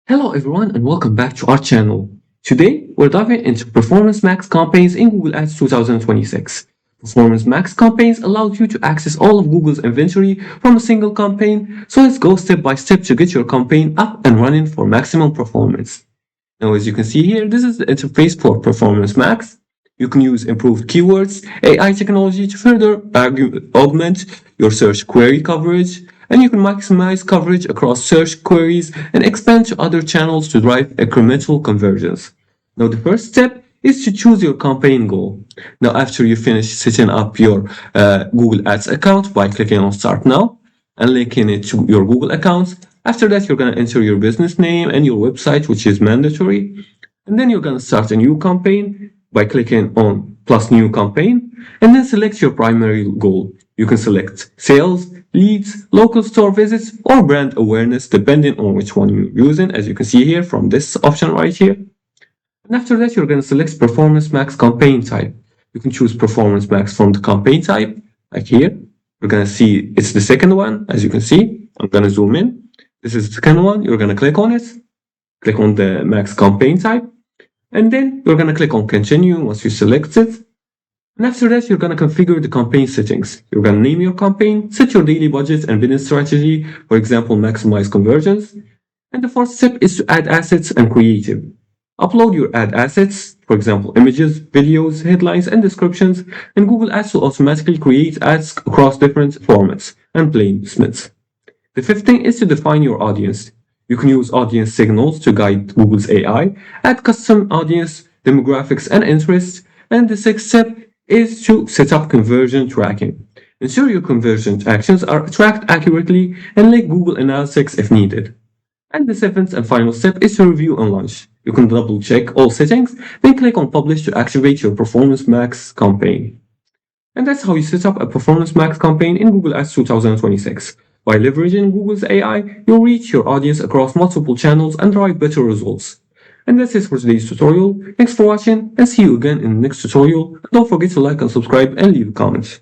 Hello everyone and welcome back to our channel. Today we're diving into Performance Max campaigns in Google Ads 2026. Performance Max campaigns allow you to access all of Google's inventory from a single campaign, so let's go step by step to get your campaign up and running for maximum performance. Now as you can see here, this is the interface for Performance Max. You can use improved keywords, AI technology to further augment your search query coverage, and you can maximize coverage across search queries and expand to other channels to drive incremental conversions. Now, the first step is to choose your campaign goal. Now, after you finish setting up your Google Ads account by clicking on Start Now and linking it to your Google account, after that, you're going to enter your business name and your website, which is mandatory. And then you're going to start a new campaign by clicking on Plus New Campaign, and then select your primary goal. You can select sales, leads, local store visits, or brand awareness, depending on which one you're using, as you can see here from this option right here. And after that, you're going to select Performance Max campaign type. You can choose Performance Max from the campaign type, like here. We're going to see it's the second one, as you can see. I'm going to zoom in. This is the second one. You're going to click on it. Click on the Max campaign type. And then you're going to click on Continue once you select it. And after that, you're going to configure the campaign settings. You're going to name your campaign, set your daily budget and bidding strategy, for example, maximize conversions. And the fourth step is to add assets and creative. Upload your ad assets, for example, images, videos, headlines, and descriptions, and Google Ads will automatically create ads across different formats and placements. The fifth thing is to define your audience. You can use audience signals to guide Google's AI, add custom audience, demographics, and interests. And the sixth step is to set up conversion tracking. Ensure your conversion actions are tracked accurately and link Google Analytics if needed. And the seventh and final step is to review and launch. You can double check all settings, then click on Publish to activate your Performance Max campaign. And that's how you set up a Performance Max campaign in Google Ads 2026. By leveraging Google's AI, you'll reach your audience across multiple channels and drive better results. And that's it for today's tutorial. Thanks for watching and see you again in the next tutorial. And don't forget to like and subscribe and leave a comment.